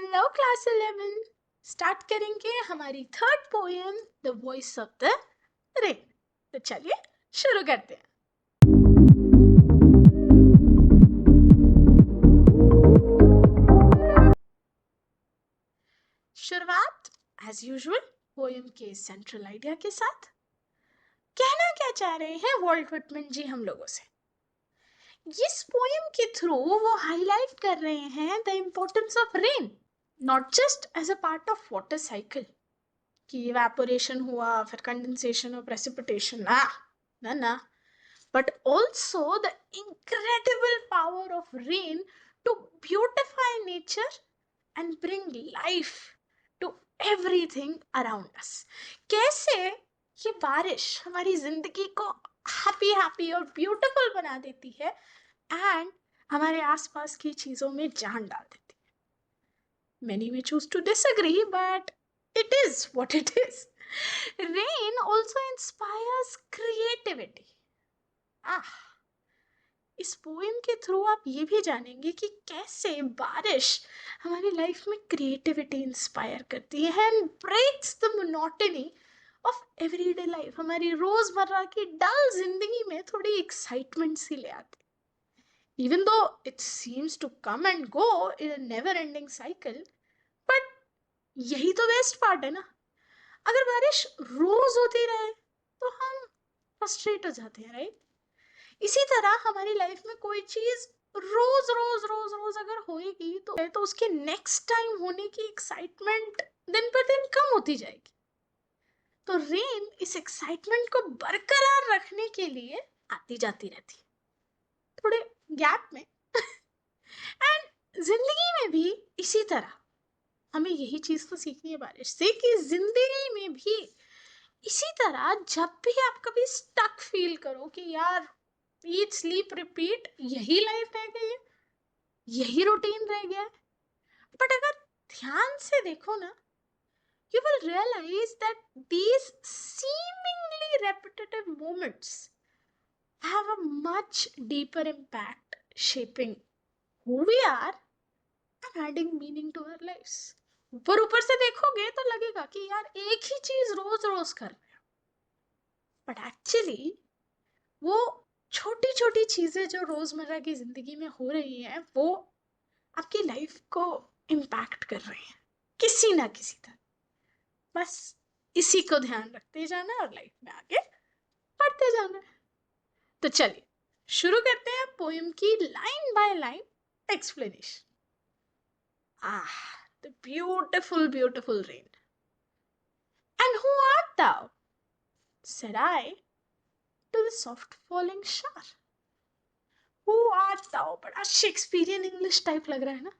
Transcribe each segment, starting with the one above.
Hello class 11। Start करेंगे हमारी third poem the voice of the rain. तो चलिए शुरू करते हैं। शुरुआत एज यूजुअल पोएम के सेंट्रल आइडिया के साथ। कहना क्या चाह रहे हैं वॉल्ट व्हिटमैन जी हम लोगों से? इस पोएम के थ्रू वो हाईलाइट कर रहे हैं the importance of rain, not just as a part of water cycle कि इवेपोरेशन हुआ फिर कंडेंसेशन और प्रेसिपिटेशन, ना ना, but also the incredible power of rain to beautify nature and bring life to everything around us। कैसे ये बारिश हमारी जिंदगी को हैप्पी हैप्पी और ब्यूटीफुल बना देती है एंड हमारे आसपास की चीजों में जान डाल देती है। Many may choose to disagree, but it is what it is। Rain also inspires creativity। इस पोएम के थ्रू आप ये भी जानेंगे कि कैसे बारिश हमारी लाइफ में क्रिएटिविटी इंस्पायर करती है and breaks the monotony of everyday life. हमारी रोजमर्रा की डल जिंदगी में थोड़ी एक्साइटमेंट सी ले आती, even though it seems to come and go in a never ending cycle. But यही तो बेस्ट पार्ट है ना। अगर बारिश रोज होती रहे तो हम फ्रस्ट्रेट हो जाते हैं, राइट? इसी तरह हमारी लाइफ में कोई चीज रोज रोज रोज रोज अगर होएगी तो उसके नेक्स्ट टाइम होने की एक्साइटमेंट दिन पर दिन कम होती जाएगी। तो रेन इस एक्साइटमेंट को बरकरार रखने के लिए आती जाती रहती है थोड़े गैप में। एंड जिंदगी में भी इसी तरह हमें यही चीज तो सीखनी है बारिश से कि जिंदगी में भी इसी तरह जब भी आप कभी स्टक फील करो कि यार ईट स्लीप रिपीट यही लाइफ रह गई है, यही रूटीन रह गया है, बट अगर ध्यान से देखो ना, you will realize that these seemingly repetitive moments have a much deeper impact shaping who we are and adding meaning to our lives। ऊपर ऊपर से देखोगे तो लगेगा कि यार एक ही चीज रोज रोज कर रहे हो, बट एक्चुअली वो छोटी छोटी चीजें जो रोजमर्रा की जिंदगी में हो रही हैं वो आपकी लाइफ को इम्पैक्ट कर रही हैं किसी ना किसी तरह। बस इसी को ध्यान रखते जाना और लाइफ में आगे बढ़ते जाना है। तो चलिए शुरू करते हैं पोएम की line by line explanation. The beautiful beautiful rain. And who art thou? said I to the soft falling shower। Who art thou? बड़ा शेक्सपियरियन इंग्लिश टाइप लग रहा है ना।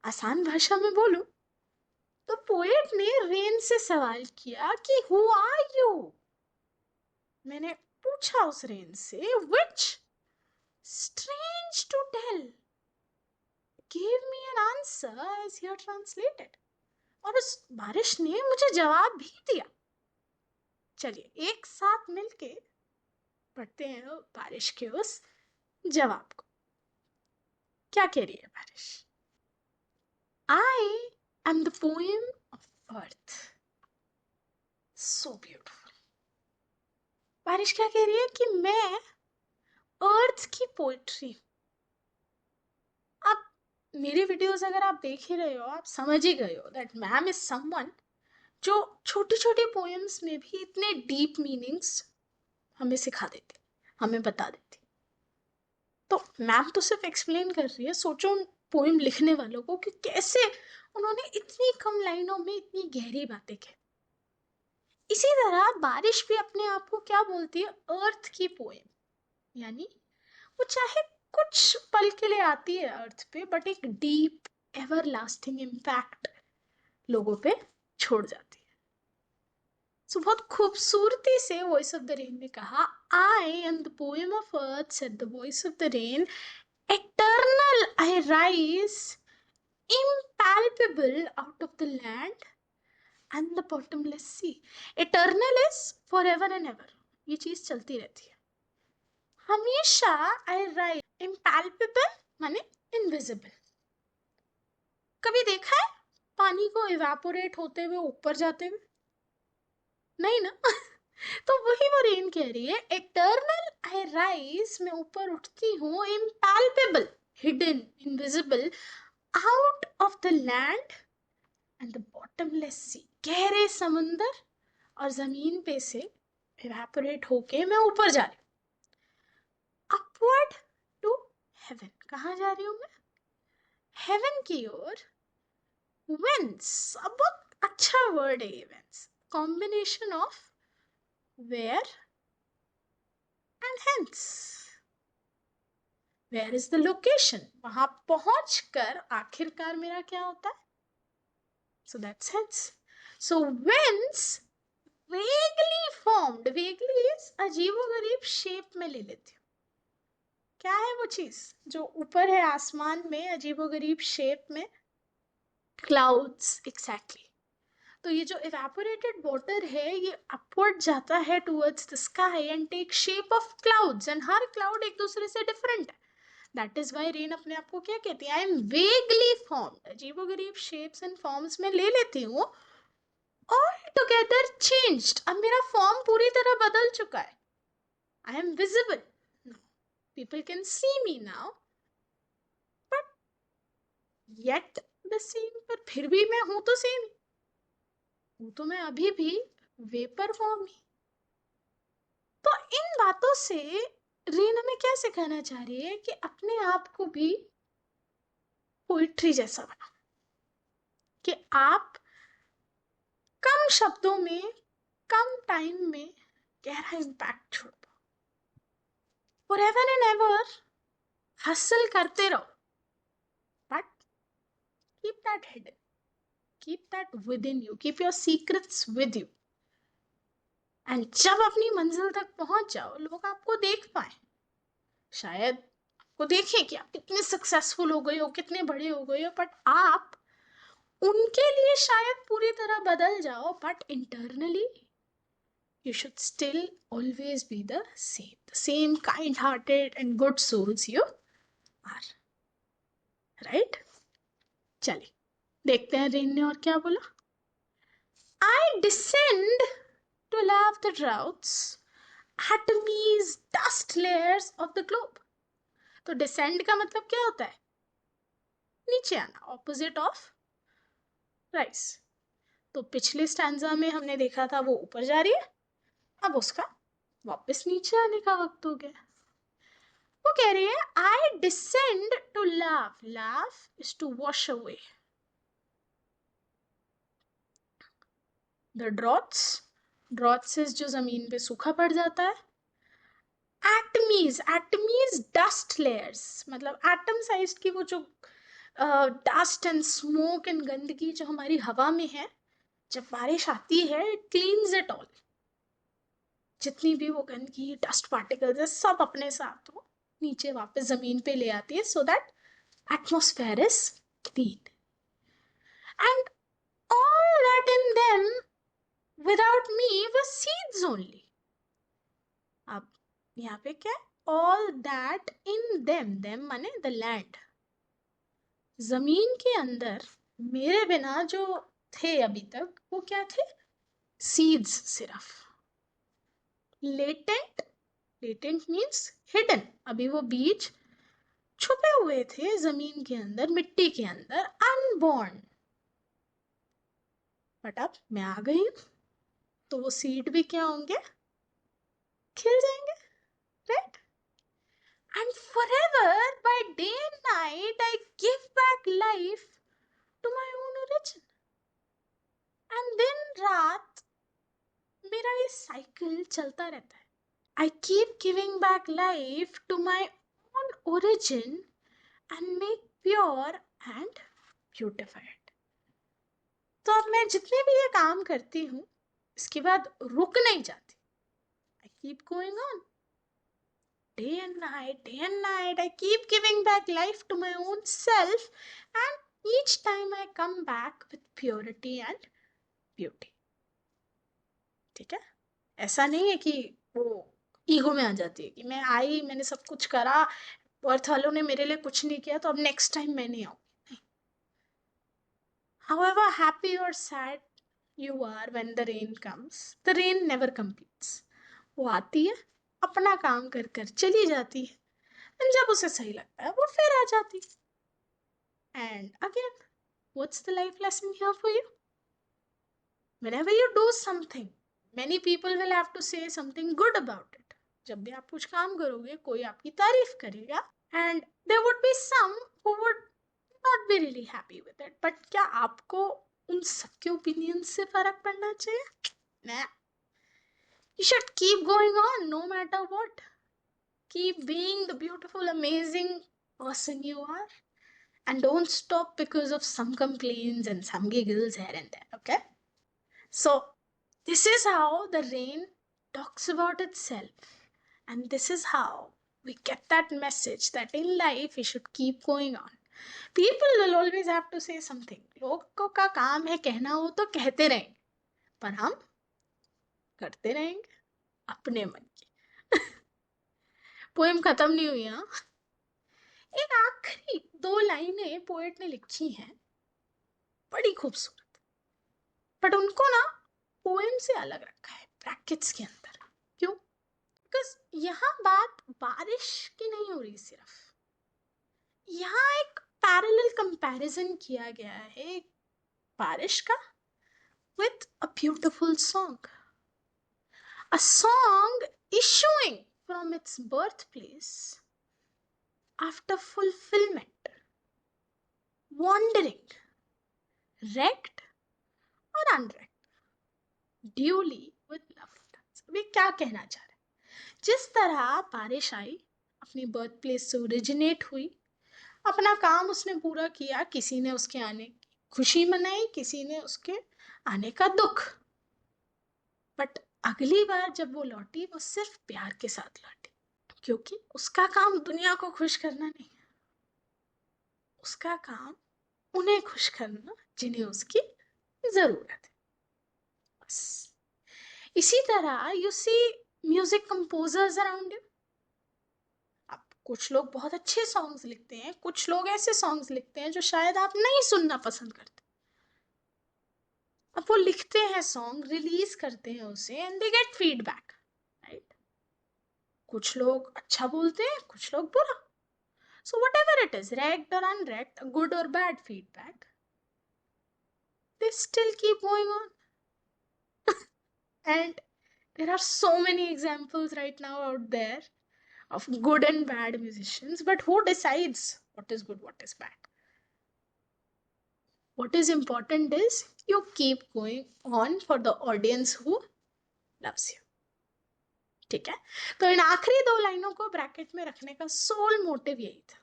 आसान भाषा में बोलूं तो पोएट ने रेन से सवाल किया कि हु आर यू। मैंने पूछा उस रेन से which strange to tell gave me an answer as here translated। और उस बारिश ने मुझे जवाब भी दिया। चलिए एक साथ मिलके पढ़ते हैं बारिश के उस जवाब को। क्या कह रही है बारिश? I am the poem of earth। So beautiful। बारिश क्या कह रही है कि मैं अर्थ की पोएट्री। आप मेरे वीडियोस अगर आप देख ही रहे हो आप समझ ही गए हो दैट मैम इज समवन जो छोटी छोटी पोएम्स में भी इतने डीप मीनिंग्स हमें सिखा देती, हमें बता देती। तो मैम तो सिर्फ एक्सप्लेन कर रही है, सोचो उन पोएम लिखने वालों को कि कैसे उन्होंने इतनी कम लाइनों में इतनी गहरी बातें कही। इसी तरह बारिश भी अपने आप को क्या बोलती है? अर्थ की पोएम। यानी वो चाहे कुछ पल के लिए आती है अर्थ पे बट एक डीप एवर लास्टिंग इम्पैक्ट लोगों पे छोड़ जाती है। सो बहुत खूबसूरती से वॉइस ऑफ द रेन ने कहा I am the poem of earth said the voice of the rain, eternal I rise, impalpable out of the land and the bottomless sea। eternal is forever and ever, ये चीज चलती रहती है। हमेशा I rise, impalpable माने invisible, कभी देखा है पानी को इवेपोरेट होते हुए ऊपर जाते हुए? नहीं ना। तो वही वो रेन कह रही है, इटर्नल आई राइज, मैं ऊपर उठती हूँ, impalpable, hidden, invisible, out of the land and the bottomless sea, गहरे समुंदर और जमीन पे से इवेपोरेट होके मैं ऊपर जा रही हूँ, अपवर्ड टू हेवन। कहाँ जा रही हूँ मैं? हेवन की ओर। वेंस, अब बहुत अच्छा वर्ड है ये, whence, combination of where and hence. Where is the location, वहां पहुंच कर आखिरकार मेरा क्या होता है? So that's hence. So whence vaguely formed, vaguely is अजीबोगरीब शेप में ले लेती हूँ। क्या है वो चीज जो ऊपर है आसमान में अजीबोगरीब शेप में? Clouds, exactly. तो ये जो इवेपोरेटेड वाटर है ये अपवर्ड जाता है towards the sky and take shape of clouds, and हर क्लाउड एक दूसरे से डिफरेंट है। दैट इज वाई रेन अपने आप को क्या कहती है? आई एम वेगली फॉर्म्ड, अजीबोगरीब शेप्स एंड फॉर्म्स में ले लेती हूँ, ऑल टुगेदर चेंज्ड, अब मेरा फॉर्म पूरी तरह बदल चुका है। I am visible, people can see me now, but yet the same, पर फिर भी मैं हूं तो सेम, हूं तो मैं अभी भी वेपर फॉर्म ही। तो इन बातों से रीन हमें क्या सिखाना चाह रही है कि अपने आप को भी पोइट्री जैसा बनाओ, कि आप कम शब्दों में कम टाइम में गहरा इम्पैक्ट छोड़ दो। फॉरएवर एंड एवर हसल करते रहो, but keep that hidden, keep that with in you, keep your secrets with you, and जब अपनी मंजिल तक पहुंच जाओ लोग आपको देख पाए, शायद आपको देखें कि आप कितने सक्सेसफुल हो गए हो, कितने बड़े हो गए हो, बट आप उनके लिए शायद पूरी तरह बदल जाओ, but internally you should still always be the same kind-hearted and good souls you are, right? चलिए देखते हैं रेन ने और क्या बोला। I descend to love the droughts, atomies, dust layers of the globe। तो descend का मतलब क्या होता है? नीचे आना, opposite of rise। तो पिछले स्टैंजा में हमने देखा था वो ऊपर जा रही है, अब उसका वापस नीचे आने का वक्त हो गया। वो कह रही है I descend to laugh, laugh is to wash away the droughts, droughts is जो जमीन पे सूखा पड़ जाता है। एटमीज, एटमीज डस्ट लेयर्स, मतलब एटम साइज की वो जो डस्ट एंड स्मोक एंड गंदगी जो हमारी हवा में है, जब बारिश आती है इट क्लीन्स इट ऑल, जितनी भी वो गंदगी डस्ट पार्टिकल्स है सब अपने साथ वो नीचे वापस जमीन पे ले आती है, so that atmosphere is clean, and all that in them without me was seeds only। अब यहाँ पे क्या? all that in them माने the land, जमीन के अंदर मेरे बिना जो थे अभी तक वो क्या थे? सीड्स सिर्फ। लेटेंट, लेटेंट मीन्स हिडन, अभी वो बीज छुपे हुए थे जमीन के अंदर, मिट्टी के अंदर, अनबॉर्न, बट अब मैं आ गई हूं तो वो सीड भी क्या होंगे? खिल जाएंगे, right? And forever, by day and night, I give back life to my own origin। And then रात मेरा ये साइकिल चलता रहता है। I keep giving back life to my own origin and make pure and beautified। तो अब मैं जितने भी ये काम करती हूँ इसके बाद रुक नहीं जाती। I keep going on, day and night, day and night, I keep giving back life to my own self, and each time I come back with purity and beauty। ठीक है? ऐसा नहीं है कि वो ईगो में आ जाती है कि मैं आई, मैंने सब कुछ करा, अर्थ वालों ने मेरे लिए कुछ नहीं किया तो अब नेक्स्ट टाइम मैं नहीं आऊंगी। नहीं, However happy or sad you are when the rain comes, the rain never competes. वो आती है, अपना काम कर कर चली जाती है, and जब उसे सही लगता है वो फिर आ जाती है. And again, what's the life lesson here for you? Whenever you do something, many people will have to say something good about it. जब भी आप कुछ काम करोगे कोई आपकी तारीफ करेगा, and there would be some who would not be really happy with it. But क्या आपको उन सबके ओपिनियन से फर्क पड़ना चाहिए? Nah. You should keep going on no matter what. Keep being the beautiful, amazing person you are. And don't stop because of some complaints and some giggles here and there, okay? So, this is how the rain talks about itself. And this is how we get that message that in life we should keep going on. People will always have to say something. लोगों का काम है कहना, वो तो कहते रहेंगे, पर हम करते रहेंगे अपने मन की. पोएम खत्म नहीं हुई. हाँ, एक आखिरी 2 लाइनें पोएट ने लिखी हैं, बड़ी खूबसूरत, बट उनको ना पोएम से अलग रखा है ब्रैकेट्स के अंदर. क्यों? बिकॉज यहाँ बात बारिश की नहीं हो रही, सिर्फ यहाँ एक पैरेलल कंपैरिजन किया गया है बारिश का with a beautiful song. A song issuing from its birthplace after fulfillment, wandering, wrecked or unwrecked, duly with love. अभी क्या कहना चाह रहे हैं? जिस तरह बारिश आई, अपनी बर्थ प्लेस से ओरिजिनेट हुई, अपना काम उसने पूरा किया, किसी ने उसके आने की खुशी मनाई, किसी ने उसके आने का दुख, बट अगली बार जब वो लौटी वो सिर्फ प्यार के साथ लौटी, क्योंकि उसका काम दुनिया को खुश करना नहीं, उसका काम उन्हें खुश करना जिन्हें उसकी जरूरत है. बस इसी तरह you see music composers around you. अब कुछ लोग बहुत अच्छे सॉन्ग्स लिखते हैं, कुछ लोग ऐसे सॉन्ग्स लिखते हैं जो शायद आप नहीं सुनना पसंद करते. अब वो लिखते हैं सॉन्ग, रिलीज करते हैं उसे, and they get feedback, right? कुछ लोग अच्छा बोलते हैं, कुछ लोग बुरा. So whatever it is, wrecked or unwrecked, good or bad feedback, they still keep going on. And there are so many examples right now out there of good and bad musicians, but who decides what is good, what is bad? What is important is you keep going on for the audience who loves you. ठीक है? तो इन आखिरी 2 लाइनों को bracket में रखने का soul motive यही था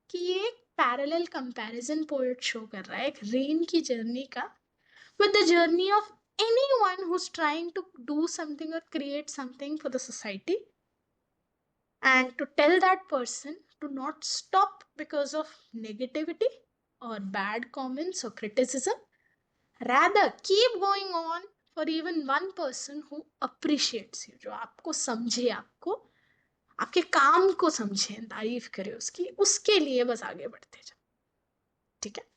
कि ये एक पैरेलल कंपैरिजन पोएट शो कर रहा है एक रेन की जर्नी का with the journey of anyone who's trying to do something or create something for the society, and to tell that person to not stop because of negativity or bad comments or criticism, rather keep going on for even one person who appreciates you, जो आपको समझे, आपको आपके काम को समझे, तारीफ करे उसकी, उसके लिए बस आगे बढ़ते जाओ. ठीक है?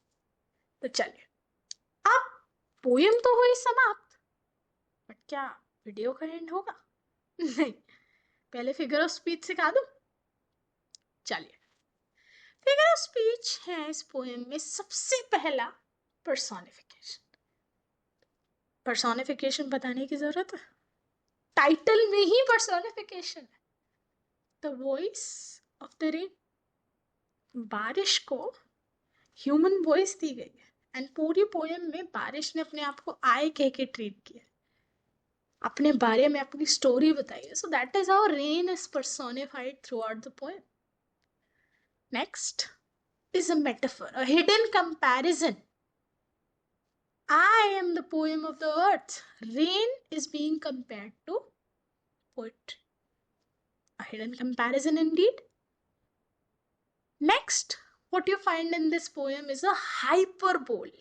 तो चलिए, अब पोएम तो हुई समाप्त, बट क्या वीडियो का एंड होगा? नहीं, पहले फिगर ऑफ स्पीच सिखा दूं. चलिए, फिगर ऑफ स्पीच है इस पोएम में सबसे पहला पर्सोनिफिकेशन. पर्सोनिफिकेशन बताने की जरूरत है, टाइटल में ही पर्सोनिफिकेशन है. The voice of the rain. बारिश को ह्यूमन वॉइस दी गई है, एंड पूरी पोएम में बारिश ने अपने आप को आई कह के ट्रीट किया, अपने बारे में अपनी स्टोरी बताई है. So that is how rain is personified through out the poem. Next is a metaphor, a hidden comparison. I am the poem of the earth. Rain is being compared to poetry. A hidden comparison indeed. Next, what you find in this poem is a hyperbole.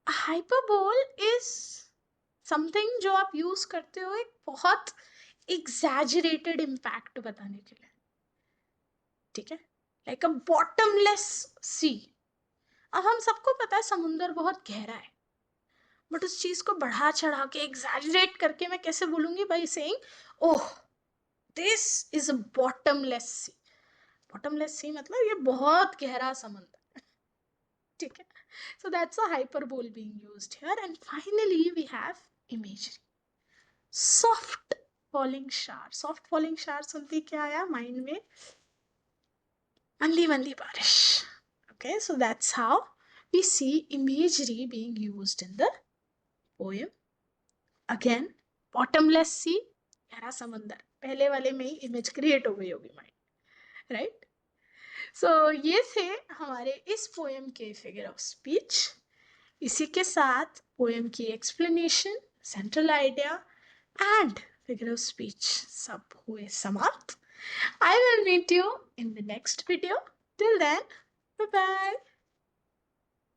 A hyperbole is something जो आप use करते हो एक बहुत exaggerated impact बताने के लिए. ठीक है? Like a bottomless sea. अब हम सबको पता है समुंदर बहुत गहरा है, बट उस चीज को बढ़ा चढ़ा के एग्जैजरेट करके मैं कैसे बोलूंगी, by saying oh this is a bottomless sea. Bottomless sea मतलब ये बहुत गहरा समुंदर, ठीक है। So that's a hyperbole being used here. And finally we have imagery, soft falling shower. Soft falling shower सुनते ही क्या आया माइंड में, मंदी मंदी बारिश। Okay, so that's how we see imagery being used in the poem. Again, bottomless sea, गहरा समंदर, पहले वाले में ही इमेज क्रिएट हो गई होगी माइंड, राइट। सो ये थे हमारे इस पोएम के फिगर ऑफ स्पीच। इसी के साथ पोएम की explanation, central idea and figure of speech सब हुए समाप्त। I will meet you in the next video. Till then, bye bye.